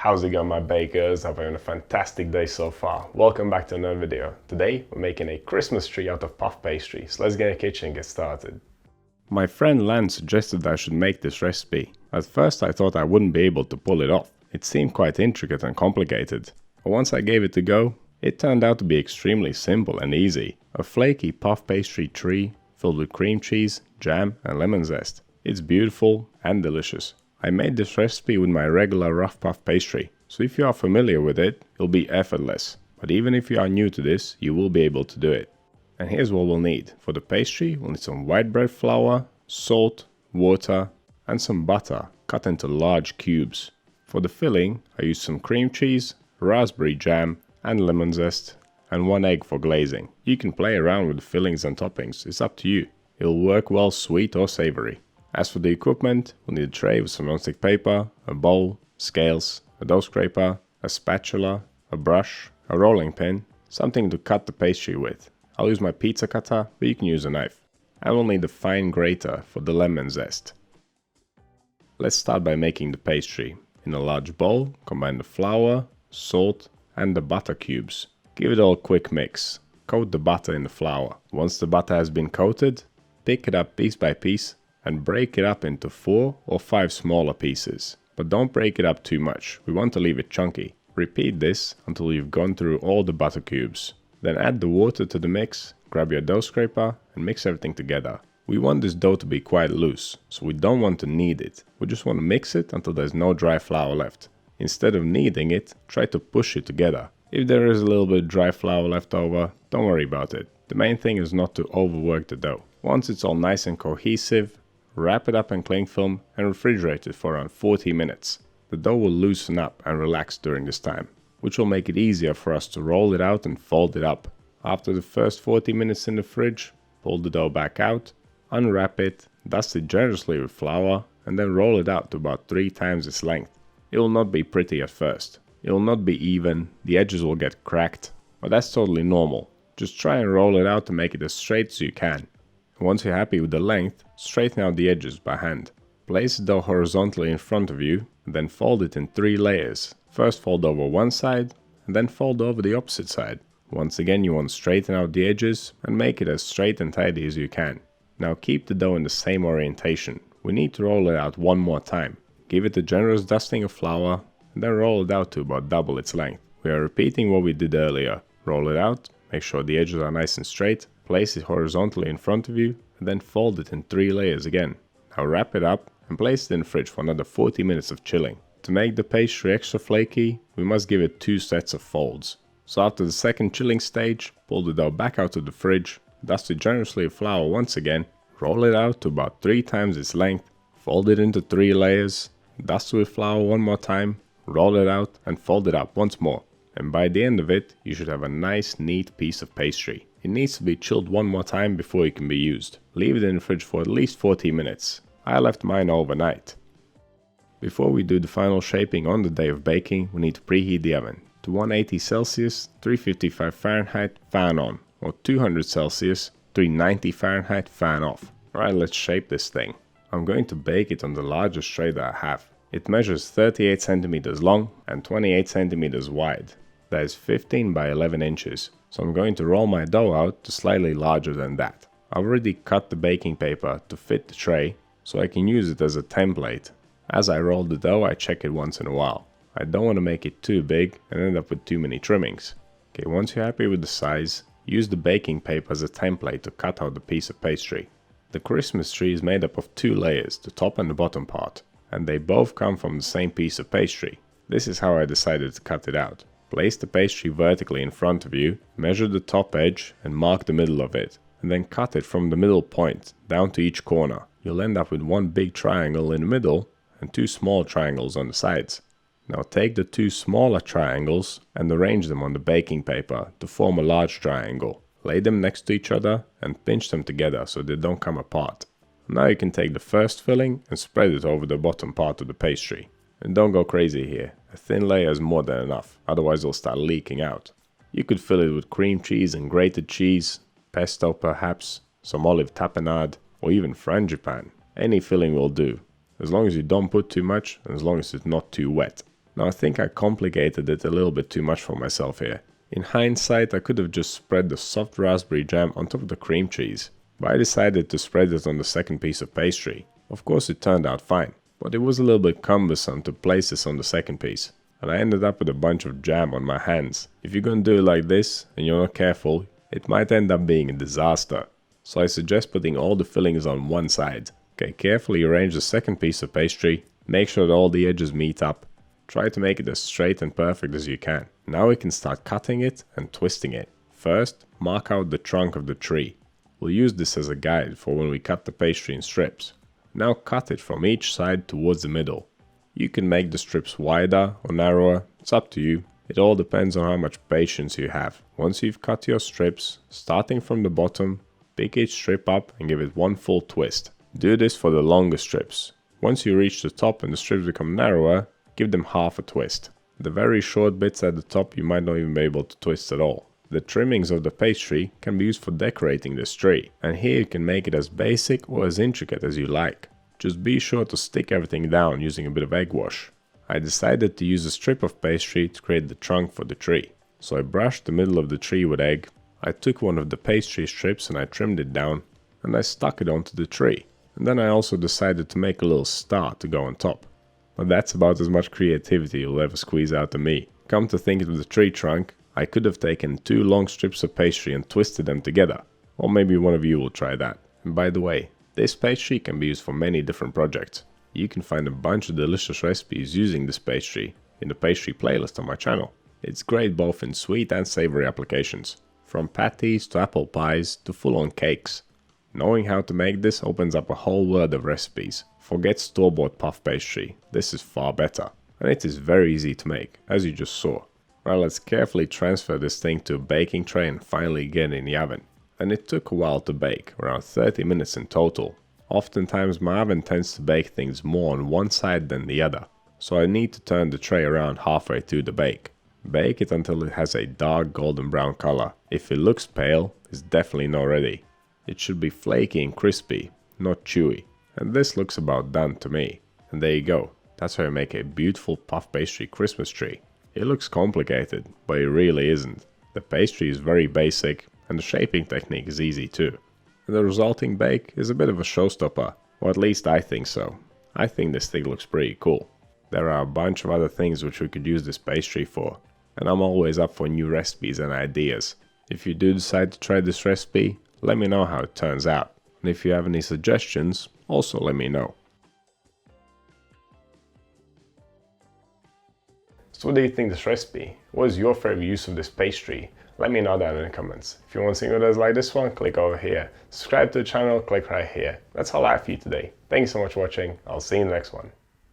How's it going, my bakers? Hope you're having a fantastic day so far. Welcome back to another video. Today we're making a Christmas tree out of puff pastry, so let's get in the kitchen and get started. My friend Lan suggested that I should make this recipe. At first I thought I wouldn't be able to pull it off. It seemed quite intricate and complicated. But once I gave it a go, it turned out to be extremely simple and easy. A flaky puff pastry tree filled with cream cheese, jam and lemon zest. It's beautiful and delicious. I made this recipe with my regular rough puff pastry, so if you are familiar with it, it'll be effortless. But even if you are new to this, you will be able to do it. And here's what we'll need. For the pastry, we'll need some white bread flour, salt, water, and some butter cut into large cubes. For the filling, I used some cream cheese, raspberry jam, and lemon zest, and 1 egg for glazing. You can play around with the fillings and toppings, it's up to you. It'll work well sweet or savory. As for the equipment, we'll need a tray with some non-stick paper, a bowl, scales, a dough scraper, a spatula, a brush, a rolling pin, something to cut the pastry with. I'll use my pizza cutter, but you can use a knife. And we'll need a fine grater for the lemon zest. Let's start by making the pastry. In a large bowl, combine the flour, salt, and the butter cubes. Give it all a quick mix. Coat the butter in the flour. Once the butter has been coated, pick it up piece by piece and break it up into 4 or 5 smaller pieces. But don't break it up too much, we want to leave it chunky. Repeat this until you've gone through all the butter cubes. Then add the water to the mix, grab your dough scraper and mix everything together. We want this dough to be quite loose, so we don't want to knead it. We just want to mix it until there's no dry flour left. Instead of kneading it, try to push it together. If there is a little bit of dry flour left over, don't worry about it. The main thing is not to overwork the dough. Once it's all nice and cohesive, wrap it up in cling film and refrigerate it for around 40 minutes. The dough will loosen up and relax during this time, which will make it easier for us to roll it out and fold it up. After the first 40 minutes in the fridge, pull the dough back out, unwrap it, dust it generously with flour, and then roll it out to about 3 times its length. It will not be pretty at first. It will not be even, the edges will get cracked, but that's totally normal. Just try and roll it out to make it as straight as you can. Once you're happy with the length, straighten out the edges by hand. Place the dough horizontally in front of you, and then fold it in 3 layers. First fold over one side, and then fold over the opposite side. Once again you want to straighten out the edges and make it as straight and tidy as you can. Now keep the dough in the same orientation. We need to roll it out one more time. Give it a generous dusting of flour, and then roll it out to about double its length. We are repeating what we did earlier. Roll it out, make sure the edges are nice and straight, place it horizontally in front of you, and then fold it in 3 layers again. Now wrap it up and place it in the fridge for another 40 minutes of chilling. To make the pastry extra flaky, we must give it 2 sets of folds. So after the second chilling stage, pull the dough back out of the fridge, dust it generously with flour once again, roll it out to about 3 times its length, fold it into 3 layers, dust it with flour one more time, roll it out and fold it up once more. And by the end of it, you should have a nice neat piece of pastry. It needs to be chilled one more time before it can be used. Leave it in the fridge for at least 40 minutes. I left mine overnight. Before we do the final shaping on the day of baking, we need to preheat the oven. To 180 Celsius, 355 Fahrenheit, fan on. Or 200 Celsius, 390 Fahrenheit, fan off. Alright, let's shape this thing. I'm going to bake it on the largest tray that I have. It measures 38 centimeters long and 28 centimeters wide. That is 15 by 11 inches. So I'm going to roll my dough out to slightly larger than that. I've already cut the baking paper to fit the tray, so I can use it as a template. As I roll the dough, I check it once in a while. I don't want to make it too big and end up with too many trimmings. Okay, once you're happy with the size, use the baking paper as a template to cut out the piece of pastry. The Christmas tree is made up of 2 layers, the top and the bottom part, and they both come from the same piece of pastry. This is how I decided to cut it out. Place the pastry vertically in front of you, measure the top edge and mark the middle of it, and then cut it from the middle point down to each corner. You'll end up with 1 big triangle in the middle and 2 small triangles on the sides. Now take the 2 smaller triangles and arrange them on the baking paper to form a large triangle. Lay them next to each other and pinch them together so they don't come apart. Now you can take the first filling and spread it over the bottom part of the pastry. And don't go crazy here, a thin layer is more than enough, otherwise it'll start leaking out. You could fill it with cream cheese and grated cheese, pesto perhaps, some olive tapenade, or even frangipane. Any filling will do, as long as you don't put too much and as long as it's not too wet. Now I think I complicated it a little bit too much for myself here. In hindsight, I could have just spread the soft raspberry jam on top of the cream cheese, but I decided to spread it on the second piece of pastry. Of course it turned out fine, but it was a little bit cumbersome to place this on the second piece, and I ended up with a bunch of jam on my hands. If you're gonna do it like this and you're not careful, it might end up being a disaster. So I suggest putting all the fillings on one side. Okay, carefully arrange the second piece of pastry, make sure that all the edges meet up. Try to make it as straight and perfect as you can. Now we can start cutting it and twisting it. First, mark out the trunk of the tree. We'll use this as a guide for when we cut the pastry in strips. Now cut it from each side towards the middle. You can make the strips wider or narrower, it's up to you. It all depends on how much patience you have. Once you've cut your strips, starting from the bottom, pick each strip up and give it one full twist. Do this for the longer strips. Once you reach the top and the strips become narrower, give them half a twist. The very short bits at the top you might not even be able to twist at all. The trimmings of the pastry can be used for decorating this tree, and here you can make it as basic or as intricate as you like. Just be sure to stick everything down using a bit of egg wash. I decided to use a strip of pastry to create the trunk for the tree. So I brushed the middle of the tree with egg, I took one of the pastry strips and I trimmed it down, and I stuck it onto the tree. And then I also decided to make a little star to go on top. But that's about as much creativity you'll ever squeeze out of me. Come to think of the tree trunk, I could have taken 2 long strips of pastry and twisted them together. Or maybe one of you will try that. And by the way, this pastry can be used for many different projects. You can find a bunch of delicious recipes using this pastry in the pastry playlist on my channel. It's great both in sweet and savory applications. From patties to apple pies to full-on cakes. Knowing how to make this opens up a whole world of recipes. Forget store-bought puff pastry, this is far better. And it is very easy to make, as you just saw. Now let's carefully transfer this thing to a baking tray and finally get it in the oven. And it took a while to bake, around 30 minutes in total. Oftentimes my oven tends to bake things more on one side than the other, so I need to turn the tray around halfway through the bake. Bake it until it has a dark golden brown color. If it looks pale, it's definitely not ready. It should be flaky and crispy, not chewy. And this looks about done to me. And there you go. That's how you make a beautiful puff pastry Christmas tree. It looks complicated, but it really isn't. The pastry is very basic, and the shaping technique is easy too. And the resulting bake is a bit of a showstopper, or at least I think so. I think this thing looks pretty cool. There are a bunch of other things which we could use this pastry for, and I'm always up for new recipes and ideas. If you do decide to try this recipe, let me know how it turns out. And if you have any suggestions, also let me know. So what do you think of this recipe? What is your favorite use of this pastry? Let me know down in the comments. If you want to see videos like this one, click over here. Subscribe to the channel, click right here. That's all I have for you today. Thank you so much for watching. I'll see you in the next one.